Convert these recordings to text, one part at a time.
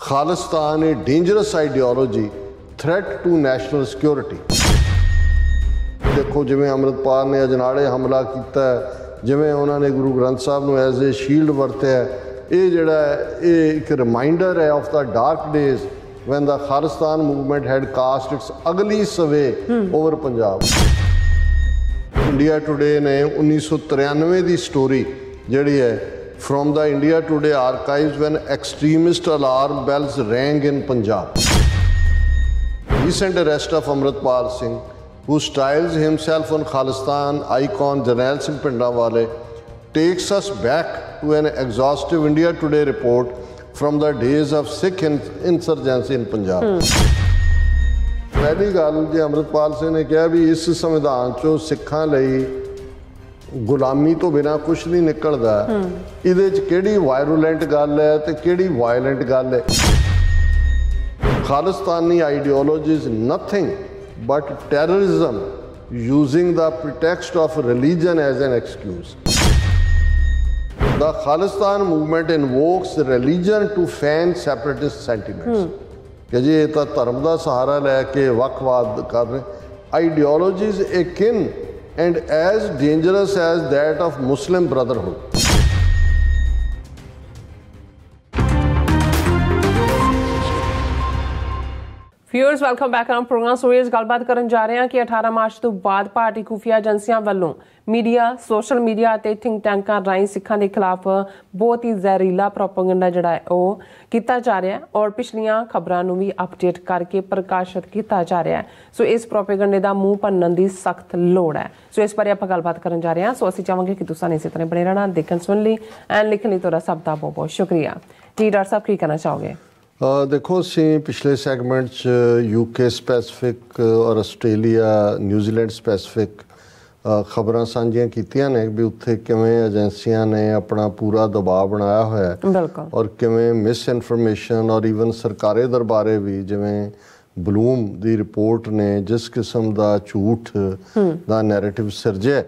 Khalistan a dangerous ideology, threat to national security. देखो जिवें अमृतपाल ने अजनाड़े हमला किया है, जिवें उन्होंने गुरु ग्रंथ साहब को एज ए शील्ड वरत्या है, ये जिहड़ा है एक रिमाइंडर है of the dark days when the Khalistan movement had cast its ugly sway over Punjab. India Today ने 1993 ਦੀ स्टोरी जिहड़ी है from the India Today archives when extremist alarm bells rang in Punjab. Recent arrest of Amritpal Singh, who styles himself on Khalistan icon Jarnail Singh Pindawale, takes us back to an exhaustive India Today report from the days of Sikh insurgency in Punjab. पहली गल जो अमृतपाल सिंह ने कहा भी इस संविधान चो सिखां लई गुलामी तो बिना कुछ नहीं निकलदा, इहदे च किहड़ी वायरुलेंट गल है ते किहड़ी वायलेंट गल है. Khalistani ideology is nothing but terrorism using the pretext of religion as an excuse. The Khalistan movement invokes religion to fan separatist sentiments. कि जी ये तो धर्म का सहारा लैके वक्खवाद कर रहे. Ideologies akin and as dangerous as that of Muslim Brotherhood. Viewers welcome back on program. So इस गलबात करन जा रहे हैं कि 18 मार्च तो बाद भारतीय खुफिया एजेंसियां वालों मीडिया सोशल मीडिया ते थिंक टैंकां राहीं सिखां के खिलाफ बहुत ही जहरीला प्रोपेगेंडा जिहड़ा है वो किया जा रहा है और पिछलियां खबरां नूं भी अपडेट करके प्रकाशित किया जा रहा है. सो इस प्रोपेगेंडे का मूँह भनन की सख्त लोड़ है. सो इस बारे आपां गलबात करन जा रहे हैं. सो असीं चाहांगे कि तुसां इस तरह बने रहना, देखण सुन लई एंड लिखण लई तुहाडा सब दा बहुत बहुत शुक्रिया. जी डॉक्टर साहब की कहना चाहोगे? देखो असीं पिछले सैगमेंट यूके स्पैसिफिक और आस्ट्रेलिया न्यूजीलैंड स्पैसिफिक खबरां साझियां कीतियां ने भी उत्थे किवें एजेंसियां ने अपना पूरा दबाव बनाया होया है और किवें मिस इनफॉर्मेशन और ईवन सरकारे दरबारे भी जिवें बलूम दी रिपोर्ट ने जिस किस्म का झूठ का नैरेटिव सिरजिया.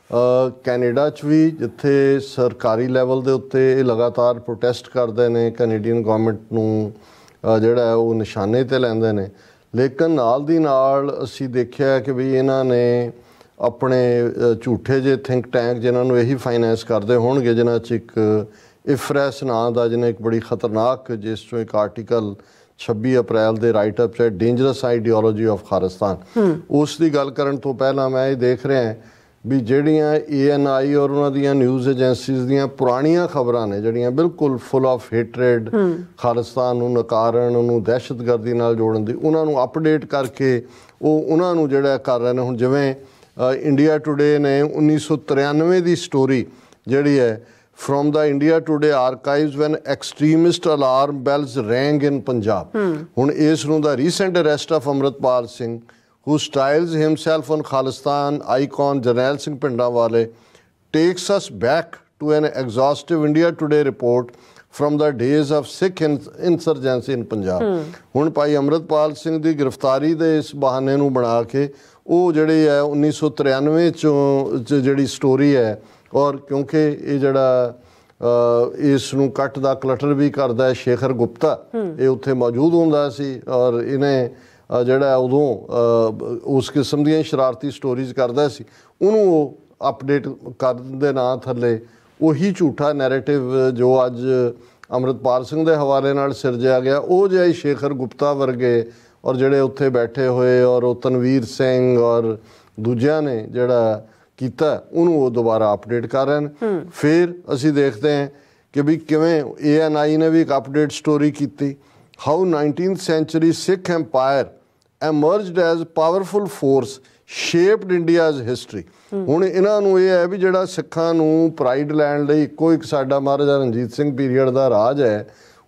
कैनेडा च भी जिथे सरकारी लैवल के उत्ते लगातार प्रोटेस्ट करते हैं, कैनेडियन गवर्नमेंट नूं जिहड़ा है वो निशाने ते लैंदे ने, लेकिन नाल दी नाल असी देखिया कि भी इन्हां ने अपने झूठे जे थिंक टैंक जिन्होंने यही फाइनैंस करते होणगे जिन्हां च एक इफरैस नां दा जिन्हें एक बड़ी खतरनाक जिस चों एक आर्टिकल 26 अप्रैल के राइट अप च डेंजरस आइडियोलॉजी ऑफ खालिस्तान, उस दी गल करन तो पहला मैं ये देख रहा है भी ਜਿਹੜੀਆਂ ANI और उन्हां ਦੀਆਂ न्यूज़ एजेंसीज़ ਦੀਆਂ पुरानियां खबरां ने ਜਿਹੜੀਆਂ बिल्कुल फुल ऑफ हेटरेड खालिस्तान ਨੂੰ ਨਕਾਰਨ ਉਹਨੂੰ ਦਹਿਸ਼ਤਗਰਦੀ ਨਾਲ ਜੋੜਨ ਦੀ ਉਹਨਾਂ ਨੂੰ ਅਪਡੇਟ ਕਰਕੇ ਉਹ ਉਹਨਾਂ ਨੂੰ ਜਿਹੜਾ ਕਰ ਰਹੇ ਨੇ. ਹੁਣ ਜਿਵੇਂ ਇੰਡੀਆ ਟੁਡੇ ਨੇ 1993 ਦੀ ਸਟੋਰੀ ਜਿਹੜੀ ਹੈ from the India Today archives when extremist alarm bells rang in Punjab. ਹੁਣ ਇਸ ਨੂੰ ਦਾ recent arrest of Amritpal Singh, who styles himself on Khalistan icon Jarnail Singh Pindawale, takes us back to an exhaustive India Today report from the days of Sikh insurgency in Punjab. ਹੁਣ ਭਾਈ ਅਮਰਿਤਪਾਲ ਸਿੰਘ ਦੀ ਗ੍ਰਿਫਤਾਰੀ ਦੇ ਇਸ ਬਹਾਨੇ ਨੂੰ ਬਣਾ ਕੇ ਉਹ ਜਿਹੜੀ ਹੈ 1993 ਚੋਂ ਜਿਹੜੀ ਸਟੋਰੀ ਹੈ ਔਰ ਕਿਉਂਕਿ ਇਹ ਜਿਹੜਾ ਇਸ ਨੂੰ ਕੱਟ ਦਾ ਕਲਟਰ ਵੀ ਕਰਦਾ ਹੈ ਸ਼ੇਖਰ ਗੁਪਤਾ, ਇਹ ਉੱਥੇ ਮੌਜੂਦ ਹੁੰਦਾ ਸੀ ਔਰ ਇਹਨੇ ਜਿਹੜਾ ਉਦੋਂ ਉਸ ਕਿਸਮ ਦੀਆਂ ਸ਼ਰਾਰਤੀ ਸਟੋਰੀਜ਼ ਕਰਦਾ ਸੀ, ਉਹਨੂੰ ਉਹ ਅਪਡੇਟ ਕਰਨ ਦੇ ਨਾਂ ਥੱਲੇ ਉਹੀ ਝੂਠਾ ਨੈਰੇਟਿਵ ਜੋ ਅੱਜ ਅਮਰਿਤਪਾਲ ਸਿੰਘ ਦੇ ਹਵਾਲੇ ਨਾਲ ਸਿਰਜਿਆ ਗਿਆ, ਉਹ ਜਿਹੇ ਸ਼ੇਖਰ ਗੁਪਤਾ ਵਰਗੇ ਔਰ ਜਿਹੜੇ ਉੱਥੇ ਬੈਠੇ ਹੋਏ ਔਰ ਉਹ ਤਨਵੀਰ ਸਿੰਘ ਔਰ ਦੂਜਿਆਂ ਨੇ ਜਿਹੜਾ ਕੀਤਾ ਉਹਨੂੰ ਉਹ ਦੁਬਾਰਾ ਅਪਡੇਟ ਕਰ ਰਹੇ ਨੇ. ਫਿਰ ਅਸੀਂ ਦੇਖਦੇ ਹਾਂ ਕਿ ਵੀ ਕਿਵੇਂ ANI ਨੇ ਵੀ ਇੱਕ ਅਪਡੇਟ ਸਟੋਰੀ ਕੀਤੀ, how 19th century Sikh empire emerged as powerful force shaped India's history. ਹੁਣ ਇਹਨਾਂ ਨੂੰ ਇਹ ਹੈ ਵੀ ਜਿਹੜਾ ਸਿੱਖਾਂ ਨੂੰ ਪ੍ਰਾਈਡ ਲੈਣ ਲਈ ਇੱਕੋ ਇੱਕ ਸਾਡਾ ਮਹਾਰਾਜਾ ਰਣਜੀਤ ਸਿੰਘ ਪੀਰੀਅਡ ਦਾ ਰਾਜ ਹੈ,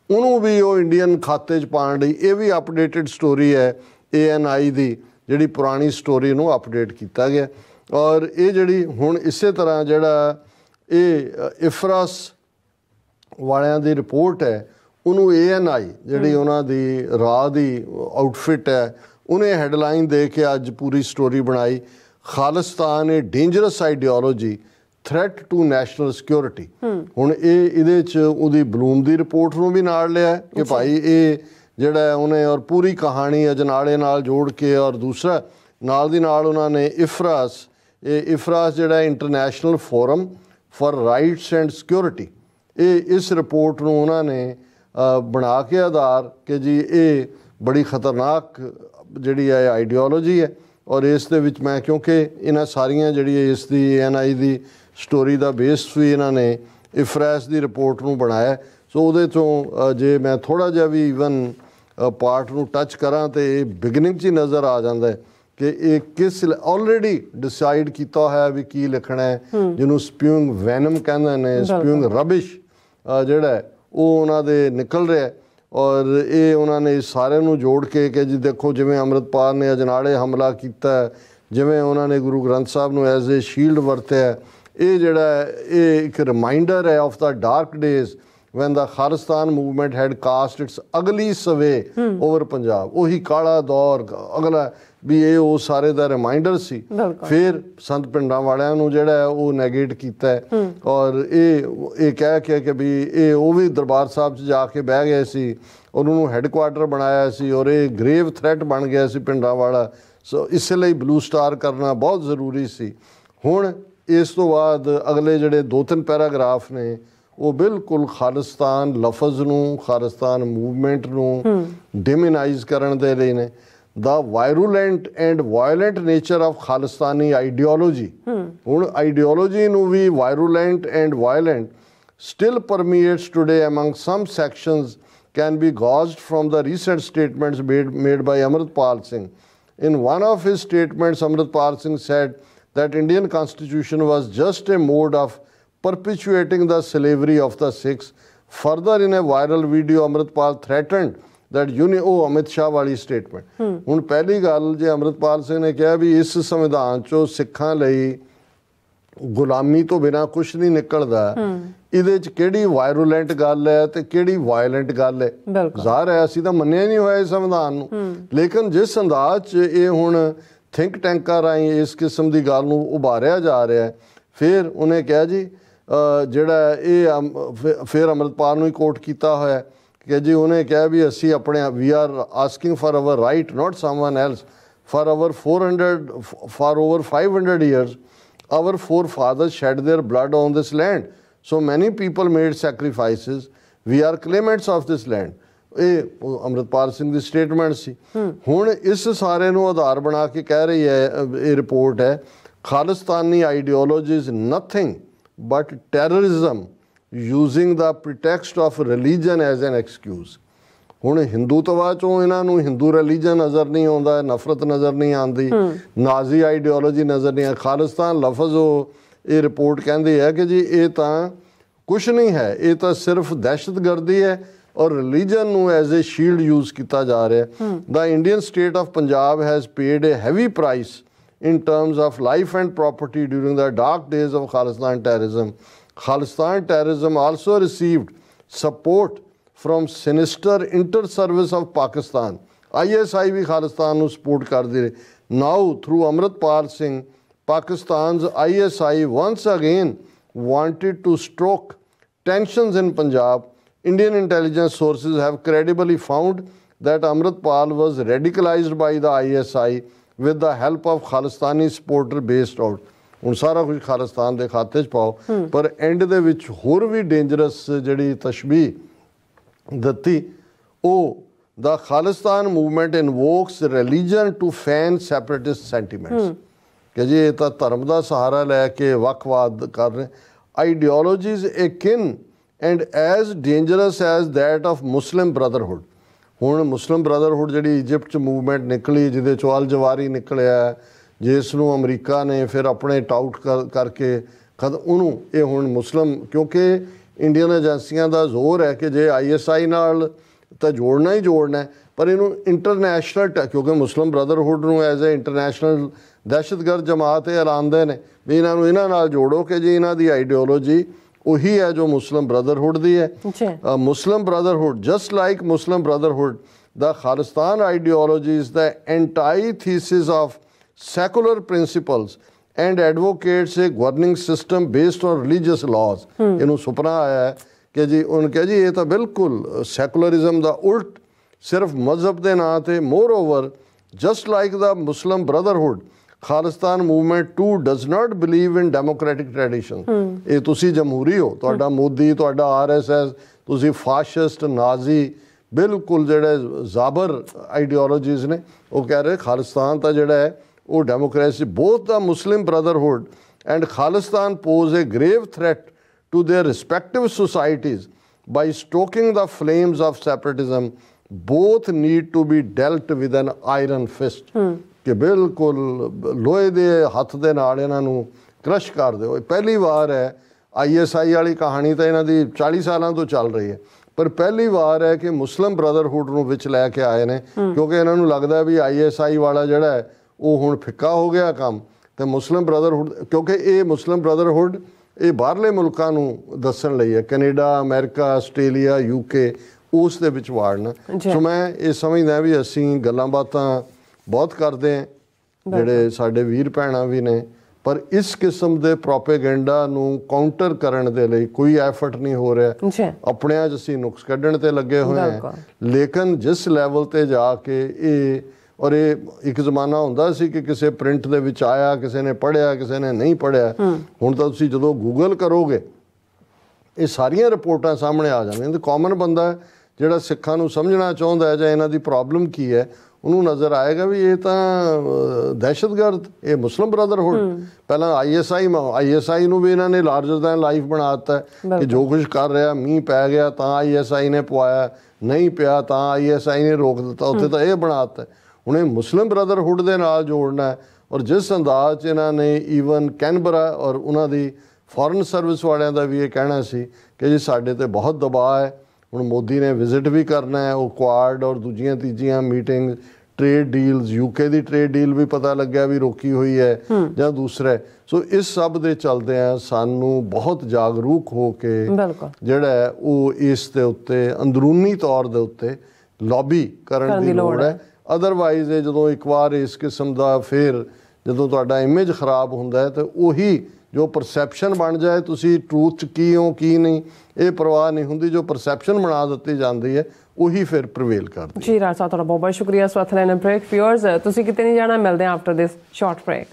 ਉਹਨੂੰ ਵੀ ਉਹ ਇੰਡੀਅਨ ਖਾਤੇ 'ਚ ਪਾਉਣ ਲਈ ਇਹ ਵੀ ਅਪਡੇਟਡ ਸਟੋਰੀ ਹੈ ANI ਦੀ, ਜਿਹੜੀ ਪੁਰਾਣੀ ਸਟੋਰੀ ਨੂੰ ਅਪਡੇਟ ਕੀਤਾ ਗਿਆ. ਔਰ ਇਹ ਜਿਹੜੀ ਹੁਣ ਇਸੇ ਤਰ੍ਹਾਂ ਜਿਹੜਾ ਇਹ ਇਫਰਸ ਵਾਲਿਆਂ ਦੀ ਰਿਪੋਰਟ ਹੈ ਉਹਨੂੰ ANI ਜਿਹੜੀ ਉਹਨਾਂ ਦੀ ਰਾਹ ਦੀ ਆਊਟਫਿਟ ਹੈ ਉਹਨੇ ਹੈਡਲਾਈਨ ਦੇ ਕੇ ਅੱਜ ਪੂਰੀ ਸਟੋਰੀ ਬਣਾਈ, Khalistan a dangerous ideology threat to national security. ਹੁਣ ਇਹਦੇ 'ਚ ਉਹਦੀ ਬਲੂਮ ਦੀ ਰਿਪੋਰਟ ਨੂੰ ਵੀ ਨਾਲ ਲਿਆ ਕਿ ਭਾਈ ਇਹ ਜਿਹੜਾ ਉਹਨੇ ਔਰ ਪੂਰੀ ਕਹਾਣੀ ਅਜਨਾਲੇ ਨਾਲ ਜੋੜ ਕੇ, ਔਰ ਦੂਸਰਾ ਨਾਲ ਦੀ ਨਾਲ ਉਹਨਾਂ ਨੇ ਇਫਰਾਸ ਜਿਹੜਾ international forum for rights and security, ਇਸ ਰਿਪੋਰਟ ਨੂੰ ਉਹਨਾਂ ਨੇ ਬਣਾ ਕੇ ਆਧਾਰ ਕਿ ਜੀ ਇਹ ਬੜੀ ਖਤਰਨਾਕ ਜਿਹੜੀ ਹੈ ਆਈਡੀਓਲੋਜੀ ਹੈ। ਔਰ ਇਸ ਦੇ ਵਿੱਚ ਮੈਂ ਕਿਉਂਕਿ ਇਹਨਾਂ ਸਾਰੀਆਂ ਜਿਹੜੀ ਇਸ ਦੀ NI ਦੀ ਸਟੋਰੀ ਦਾ ਬੇਸ ਵੀ ਇਹਨਾਂ ਨੇ ਇਫਰਾਸ ਦੀ ਰਿਪੋਰਟ ਨੂੰ ਬਣਾਇਆ। ਸੋ ਉਹਦੇ ਤੋਂ ਜੇ ਮੈਂ ਥੋੜ੍ਹਾ ਜਿਹਾ ਵੀ ਈਵਨ ਪਾਰਟ ਨੂੰ ਟੱਚ ਕਰਾਂ ਤਾਂ ਇਹ ਬਿਗਨਿੰਗ 'ਚ ਹੀ ਨਜ਼ਰ ਆ ਜਾਂਦਾ ਕਿ ਇਹ ਕਿਸ ਆਲਰੇਡੀ ਡਿਸਾਈਡ ਕੀਤਾ ਹੋਇਆ ਵੀ ਕੀ ਲਿਖਣਾ ਹੈ, ਜਿਹਨੂੰ ਸਪਿਊਇੰਗ ਵੈਨਮ ਕਹਿੰਦੇ ਨੇ, ਸਪਿਊਇੰਗ ਰਬਿਸ਼ ਜਿਹੜਾ ਉਹ ਉਹਨਾਂ ਦੇ ਨਿਕਲ ਰਿਹਾ। ਔਰ ਇਹ ਉਹਨਾਂ ਨੇ ਸਾਰਿਆਂ ਨੂੰ ਜੋੜ ਕੇ ਕਿ ਜੀ ਦੇਖੋ ਜਿਵੇਂ ਅੰਮ੍ਰਿਤਪਾਲ ਨੇ ਅਜਨਾਲੇ ਹਮਲਾ ਕੀਤਾ, ਜਿਵੇਂ ਉਹਨਾਂ ਨੇ ਗੁਰੂ ਗ੍ਰੰਥ ਸਾਹਿਬ ਨੂੰ ਐਜ਼ ਏ ਸ਼ੀਲਡ ਵਰਤਿਆ, ਇਹ ਜਿਹੜਾ ਇਹ ਇੱਕ ਰਿਮਾਈਂਡਰ ਹੈ of the dark days when the Khalistan movement had cast its ugly sway over Punjab। ਉਹੀ ਕਾਲਾ ਦੌਰ ਅਗਲਾ ਵੀ ਇਹ ਉਹ ਸਾਰੇ ਦਾ ਰਿਮਾਈਂਡਰ ਸੀ। ਫਿਰ ਸੰਤ ਪਿੰਡਾਂ ਵਾਲਿਆਂ ਨੂੰ ਜਿਹੜਾ ਉਹ ਨੈਗੇਟ ਕੀਤਾ ਔਰ ਇਹ ਕਹਿ ਕੇ ਕਿ ਵੀ ਇਹ ਉਹ ਵੀ ਦਰਬਾਰ ਸਾਹਿਬ 'ਚ ਜਾ ਕੇ ਬਹਿ ਗਏ ਸੀ, ਉਹਨਾਂ ਨੂੰ ਹੈੱਡਕੁਆਟਰ ਬਣਾਇਆ ਸੀ ਔਰ ਇਹ ਗ੍ਰੇਵ ਥ੍ਰੈਟ ਬਣ ਗਿਆ ਸੀ ਪਿੰਡਾਂ ਵਾਲਾ। ਸੋ ਇਸ ਲਈ ਬਲੂ ਸਟਾਰ ਕਰਨਾ ਬਹੁਤ ਜ਼ਰੂਰੀ ਸੀ। ਹੁਣ ਇਸ ਤੋਂ ਬਾਅਦ ਅਗਲੇ ਜਿਹੜੇ 2-3 ਪੈਰਾਗ੍ਰਾਫ ਨੇ ਉਹ ਬਿਲਕੁਲ ਖਾਲਿਸਤਾਨ ਲਫ਼ਜ਼ ਨੂੰ, ਖਾਲਿਸਤਾਨ ਮੂਵਮੈਂਟ ਨੂੰ ਡਿਮਿਨਾਈਜ਼ ਕਰਨ ਦੇ ਲਈ ਨੇ। The virulent and violent nature of Khalistani ideology, ਹੁਣ ਆਈਡੀਓਲੋਜੀ ਨੂੰ ਵੀ virulent and violent still permeates today among some sections can be gauged from the recent statements made by Amritpal Singh. In one of his statements, Amritpal Singh said that Indian constitution was just a mode of perpetuating the slavery of the Sikhs. Further, in a viral video, Amritpal threatened that Amit Shah ਵਾਲੀ statement। ਹੁਣ ਪਹਿਲੀ ਗੱਲ ਜੇ ਅੰਮ੍ਰਿਤਪਾਲ ਸਿੰਘ ਨੇ ਕਿਹਾ ਵੀ ਇਸ ਸੰਵਿਧਾਨ 'ਚੋਂ ਸਿੱਖਾਂ ਲਈ ਗੁਲਾਮੀ ਤੋਂ ਬਿਨਾਂ ਕੁਛ ਨਹੀਂ ਨਿਕਲਦਾ, ਇਹਦੇ 'ਚ ਕਿਹੜੀ ਵਾਇਰੂਲੈਂਟ ਗੱਲ ਹੈ ਤੇ ਕਿਹੜੀ ਵਾਇਲੈਂਟ ਗੱਲ ਹੈ? ਜ਼ਾਹਰ ਹੈ ਅਸੀਂ ਤਾਂ ਮੰਨਿਆ ਨਹੀਂ ਹੋਇਆ ਇਸ ਸੰਵਿਧਾਨ ਨੂੰ, ਲੇਕਿਨ ਜਿਸ ਅੰਦਾਜ਼ 'ਚ ਇਹ ਹੁਣ ਥਿੰਕ ਟੈਂਕਾਂ ਰਾਹੀਂ ਇਸ ਕਿਸਮ ਦੀ ਗੱਲ ਨੂੰ ਉਭਾਰਿਆ ਜਾ ਰਿਹਾ ਹੈ, ਫਿਰ ਉਹਨੇ ਕਿਹਾ ਜੀ ਜਿਹੜਾ ਇਹ ਫਿਰ ਅੰਮ੍ਰਿਤਪਾਲ ਨੂੰ ਹੀ ਕੋਟ ਕੀਤਾ ਹੋਇਆ ਕਿ ਜੀ ਉਹਨੇ ਕਿਹਾ ਵੀ ਅਸੀਂ ਆਪਣੇ we are asking for our right not someone else for over 500 years our forefathers shed their blood on this land, so many people made sacrifices, we are claimants of this land। ਇਹ ਅੰਮ੍ਰਿਤਪਾਲ ਸਿੰਘ ਦੀ statement ਸੀ। ਹੁਣ ਇਸ ਸਾਰੇ ਨੂੰ ਆਧਾਰ ਬਣਾ ਕੇ ਕਹਿ ਰਹੀ ਹੈ ਇਹ ਰਿਪੋਰਟ ਹੈ Khalistani ideology is nothing but terrorism using the pretext of religion as an excuse. ਹੁਣ ਹਿੰਦੂਤਵਾ 'ਚੋਂ ਇਹਨਾਂ ਨੂੰ ਹਿੰਦੂ ਰਿਲੀਜਨ ਨਜ਼ਰ ਨਹੀਂ ਆਉਂਦਾ, ਨਫ਼ਰਤ ਨਜ਼ਰ ਨਹੀਂ ਆਉਂਦੀ, ਨਾਜ਼ੀ ਆਈਡੀਓਲੋਜੀ ਨਜ਼ਰ ਨਹੀਂ ਆ। ਖਾਲਿਸਤਾਨ ਲਫ਼ਜ਼ ਉਹ ਇਹ ਰਿਪੋਰਟ ਕਹਿੰਦੀ ਹੈ ਕਿ ਜੀ ਇਹ ਤਾਂ ਕੁਛ ਨਹੀਂ ਹੈ, ਇਹ ਤਾਂ ਸਿਰਫ ਦਹਿਸ਼ਤਗਰਦੀ ਹੈ ਔਰ ਰਿਲੀਜਨ ਨੂੰ ਐਜ਼ ਏ ਸ਼ੀਲਡ ਯੂਜ਼ ਕੀਤਾ ਜਾ ਰਿਹਾ। The Indian state of Punjab has paid a heavy price in terms of life and property during the dark days of Khalistan terrorism. Khalistan terrorism also received support from sinister inter-service of Pakistan. ISI भी Khalistan ਨੂੰ support करती रही. Now through Amritpal Singh, Pakistan's ISI once again wanted to stoke tensions in Punjab. Indian intelligence sources have credibly found that Amritpal was radicalized by the ISI with the help of Khalistani supporter based out। ਹੁਣ ਸਾਰਾ ਕੁਝ ਖਾਲਿਸਤਾਨ ਦੇ ਖਾਤੇ 'ਚ ਪਾਓ, ਪਰ and ਦੇ ਵਿੱਚ ਹੋਰ ਵੀ ਡੇਂਜਰਸ ਜਿਹੜੀ ਤਸ਼ਬੀਹ ਦਿੱਤੀ ਉਹ the Khalistan movement invokes religion to fan separatist sentiments ਕਿ ਜੀ ਇਹ ਤਾਂ ਧਰਮ ਦਾ ਸਹਾਰਾ ਲੈ ਕੇ ਵੱਖਵਾਦ ਕਰ ਰਹੇ। ideologies akin and as dangerous as that of Muslim Brotherhood। ਹੁਣ ਮੁਸਲਿਮ ਬ੍ਰਦਰਹੁੱਡ ਜਿਹੜੀ ਇਜਿਪਟ 'ਚ ਮੂਵਮੈਂਟ ਨਿਕਲੀ ਜਿਹਦੇ 'ਚੋਂ ਅਲ ਜਵਾਰੀ ਨਿਕਲਿਆ, ਜਿਸ ਨੂੰ ਅਮਰੀਕਾ ਨੇ ਫਿਰ ਆਪਣੇ ਟਾਊਟ ਕਰਕੇ ਉਹਨੂੰ ਇਹ ਹੁਣ ਮੁਸਲਿਮ, ਕਿਉਂਕਿ ਇੰਡੀਅਨ ਏਜੰਸੀਆਂ ਦਾ ਜ਼ੋਰ ਹੈ ਕਿ ਜੇ ISI ਨਾਲ ਤਾਂ ਜੋੜਨਾ ਹੀ ਜੋੜਨਾ, ਪਰ ਇਹਨੂੰ ਇੰਟਰਨੈਸ਼ਨਲ ਕਿਉਂਕਿ ਮੁਸਲਿਮ ਬ੍ਰਦਰਹੁੱਡ ਨੂੰ ਐਜ਼ ਏ ਇੰਟਰਨੈਸ਼ਨਲ ਦਹਿਸ਼ਤਗਰਦ ਜਮਾਤ ਇਹ ਐਲਾਨਦੇ ਨੇ ਵੀ ਇਹਨਾਂ ਨੂੰ ਇਹਨਾਂ ਨਾਲ ਜੋੜੋ ਕਿ ਜੀ ਇਹਨਾਂ ਦੀ ਆਈਡੀਓਲੋਜੀ ਉਹੀ ਹੈ ਜੋ ਮੁਸਲਿਮ ਬ੍ਰਦਰਹੁੱਡ ਦੀ ਹੈ। Muslim Brotherhood just like Muslim Brotherhood the Khalistan ideology is the antithesis of secular principles and advocates a governing system based on religious laws। ਇਹਨੂੰ ਸੁਪਨਾ ਆਇਆ ਹੈ ਕਿ ਜੀ ਉਹਨੇ ਕਿਹਾ ਜੀ ਇਹ ਤਾਂ ਬਿਲਕੁਲ ਸੈਕੂਲਰਿਜ਼ਮ ਦਾ ਉਲਟ ਸਿਰਫ ਮਜ਼ਹਬ ਦੇ ਨਾਂ ਤੇ। Moreover just like the Muslim Brotherhood Khalistan movement too does not believe in democratic tradition. ਇਹ ਤੁਸੀਂ ਜਮਹੂਰੀ ਹੋ, ਤੁਹਾਡਾ ਮੋਦੀ, ਤੁਹਾਡਾ RSS, ਤੁਸੀਂ ਫਾਸ਼ਿਸਟ ਨਾਜ਼ੀ ਬਿਲਕੁਲ ਜਿਹੜੇ ਜ਼ਾਬਰ ਆਈਡੀਓਲੋਜੀਜ਼ ਨੇ ਉਹ ਕਹਿ ਰਹੇ ਖਾਲਿਸਤਾਨ ਤਾਂ ਜਿਹੜਾ ਹੈ ਉਹ democracy. Both the Muslim brotherhood and Khalistan pose A grave threat to their respective societies by stoking the flames of separatism। both need to be dealt with an iron fist। ਕਿ ਬਿਲਕੁਲ ਲੋਹੇ ਦੇ ਹੱਥ ਦੇ ਨਾਲ ਇਹਨਾਂ ਨੂੰ ਕ੍ਰਸ਼ ਕਰ ਦਿਓ। ਪਹਿਲੀ ਵਾਰ ਹੈ ISI ਵਾਲੀ ਕਹਾਣੀ ਤਾਂ ਇਹਨਾਂ ਦੀ 40 ਸਾਲਾਂ ਤੋਂ ਚੱਲ ਰਹੀ ਹੈ, ਪਰ ਪਹਿਲੀ ਵਾਰ ਹੈ ਕਿ ਮੁਸਲਿਮ ਬ੍ਰਦਰਹੁੱਡ ਨੂੰ ਵਿੱਚ ਲੈ ਕੇ ਆਏ ਨੇ, ਕਿਉਂਕਿ ਇਹਨਾਂ ਨੂੰ ਲੱਗਦਾ ਵੀ ISI ਵਾਲਾ ਜਿਹੜਾ ਹੈ ਉਹ ਹੁਣ ਫਿੱਕਾ ਹੋ ਗਿਆ ਕੰਮ, ਤੇ ਮੁਸਲਿਮ ਬ੍ਰਦਰਹੁੱਡ ਕਿਉਂਕਿ ਇਹ ਮੁਸਲਿਮ ਬ੍ਰਦਰਹੁੱਡ ਇਹ ਬਾਹਰਲੇ ਮੁਲਕਾਂ ਨੂੰ ਦੱਸਣ ਲਈ ਹੈ, ਕੈਨੇਡਾ, ਅਮਰੀਕਾ, ਆਸਟ੍ਰੇਲੀਆ, UK ਉਸ ਦੇ ਵਿੱਚ ਵਾੜਨਾ। ਸੋ ਮੈਂ ਇਹ ਸਮਝਦਾ ਵੀ ਅਸੀਂ ਗੱਲਾਂ ਬਾਤਾਂ ਬਹੁਤ ਕਰਦੇ ਹਾਂ, ਜਿਹੜੇ ਸਾਡੇ ਵੀਰ ਭੈਣਾਂ ਵੀ ਨੇ, ਪਰ ਇਸ ਕਿਸਮ ਦੇ ਪ੍ਰੋਪੇਗੈਂਡਾ ਨੂੰ ਕਾਊਂਟਰ ਕਰਨ ਦੇ ਲਈ ਕੋਈ ਐਫਰਟ ਨਹੀਂ ਹੋ ਰਿਹਾ। ਆਪਣਿਆਂ 'ਚ ਅਸੀਂ ਨੁਕਸ ਕੱਢਣ ਤੇ ਲੱਗੇ ਹੋਏ ਹਾਂ, ਲੇਕਿਨ ਜਿਸ ਲੈਵਲ ਤੇ ਜਾ ਕੇ ਇਹ ਔਰ ਇਹ ਇੱਕ ਜ਼ਮਾਨਾ ਹੁੰਦਾ ਸੀ ਕਿ ਕਿਸੇ ਪ੍ਰਿੰਟ ਦੇ ਵਿੱਚ ਆਇਆ, ਕਿਸੇ ਨੇ ਪੜ੍ਹਿਆ, ਕਿਸੇ ਨੇ ਨਹੀਂ ਪੜ੍ਹਿਆ। ਹੁਣ ਤਾਂ ਤੁਸੀਂ ਜਦੋਂ ਗੂਗਲ ਕਰੋਗੇ ਇਹ ਸਾਰੀਆਂ ਰਿਪੋਰਟਾਂ ਸਾਹਮਣੇ ਆ ਜਾਂਦੀਆਂ। ਤੇ ਕਾਮਨ ਬੰਦਾ ਜਿਹੜਾ ਸਿੱਖਾਂ ਨੂੰ ਸਮਝਣਾ ਚਾਹੁੰਦਾ ਹੈ ਜਾਂ ਇਹਨਾਂ ਦੀ ਪ੍ਰੋਬਲਮ ਕੀ ਹੈ, ਉਹਨੂੰ ਨਜ਼ਰ ਆਏਗਾ ਵੀ ਇਹ ਤਾਂ ਦਹਿਸ਼ਤਗਰਦ, ਇਹ ਮੁਸਲਿਮ ਬ੍ਰਦਰਹੁੱਡ। ਪਹਿਲਾਂ ISI ਨੂੰ ਵੀ ਇਹਨਾਂ ਨੇ ਲਾਰਜਰ ਦੈਨ ਲਾਈਫ ਬਣਾ ਦਿੱਤਾ ਕਿ ਜੋ ਕੁਝ ਕਰ ਰਿਹਾ, ਮੀਂਹ ਪੈ ਗਿਆ ਤਾਂ ISI ਨੇ ਪਵਾਇਆ, ਨਹੀਂ ਪਿਆ ਤਾਂ ISI ਨੇ ਰੋਕ ਦਿੱਤਾ, ਉੱਥੇ ਤਾਂ ਇਹ ਬਣਾ ਦਿੱਤਾ। ਹੁਣ ਇਹ ਮੁਸਲਿਮ ਬ੍ਰਦਰਹੁੱਡ ਦੇ ਨਾਲ ਜੋੜਨਾ ਹੈ। ਔਰ ਜਿਸ ਅੰਦਾਜ਼ 'ਚ ਇਹਨਾਂ ਨੇ ਈਵਨ ਕੈਨਬਰਾ ਔਰ ਉਹਨਾਂ ਦੀ ਫੋਰਨ ਸਰਵਿਸ ਵਾਲਿਆਂ ਦਾ ਵੀ ਇਹ ਕਹਿਣਾ ਸੀ ਕਿ ਜੀ ਸਾਡੇ 'ਤੇ ਬਹੁਤ ਦਬਾਅ ਹੈ। ਹੁਣ ਮੋਦੀ ਨੇ ਵਿਜ਼ਿਟ ਵੀ ਕਰਨਾ ਹੈ, ਉਹ ਕੁਆਡ ਔਰ ਦੂਜੀਆਂ ਤੀਜੀਆਂ ਮੀਟਿੰਗ, ਟ੍ਰੇਡ ਡੀਲਸ, UK ਦੀ ਟ੍ਰੇਡ ਡੀਲ ਵੀ ਪਤਾ ਲੱਗਿਆ ਵੀ ਰੋਕੀ ਹੋਈ ਹੈ ਜਾਂ ਦੂਸਰਾ। ਸੋ ਇਸ ਸਭ ਦੇ ਚਲਦਿਆਂ ਸਾਨੂੰ ਬਹੁਤ ਜਾਗਰੂਕ ਹੋ ਕੇ ਜਿਹੜਾ ਹੈ ਉਹ ਇਸ ਦੇ ਉੱਤੇ ਅੰਦਰੂਨੀ ਤੌਰ ਦੇ ਉੱਤੇ ਲੌਬੀ ਕਰਨ ਦੀ ਲੋੜ ਹੈ। ਅਦਰਵਾਈਜ਼ ਇਹ ਜਦੋਂ ਇੱਕ ਵਾਰ ਇਸ ਕਿਸਮ ਦਾ ਫਿਰ ਜਦੋਂ ਤੁਹਾਡਾ ਇਮੇਜ ਖਰਾਬ ਹੁੰਦਾ ਹੈ ਤੇ ਉਹੀ ਜੋ ਪਰਸੈਪਸ਼ਨ ਬਣ ਜਾਏ, ਤੁਸੀਂ ਟਰੂਥ 'ਚ ਕੀ ਹੋ ਕੀ ਨਹੀਂ ਇਹ ਪਰਵਾਹ ਨਹੀਂ ਹੁੰਦੀ, ਜੋ ਪਰਸੈਪਸ਼ਨ ਬਣਾ ਦਿੱਤੀ ਜਾਂਦੀ ਹੈ ਉਹੀ ਫਿਰ ਪ੍ਰਵੇਲ ਕਰਦੀ। ਜੀ ਰਾਜ ਸਾਹਿਬ ਤੁਹਾਡਾ ਬਹੁਤ ਬਹੁਤ ਸ਼ੁਕਰੀਆ। ਸਵਾਥ ਲੈਣ ਬ੍ਰੇਕ। ਵਿਊਅਰਸ ਤੁਸੀਂ ਕਿਤੇ ਨਹੀਂ ਜਾਣਾ, ਮਿਲਦੇ ਹਾਂ ਆਫਟਰ ਦਿਸ ਸ਼ਾਰਟ ਬ੍ਰੇਕ।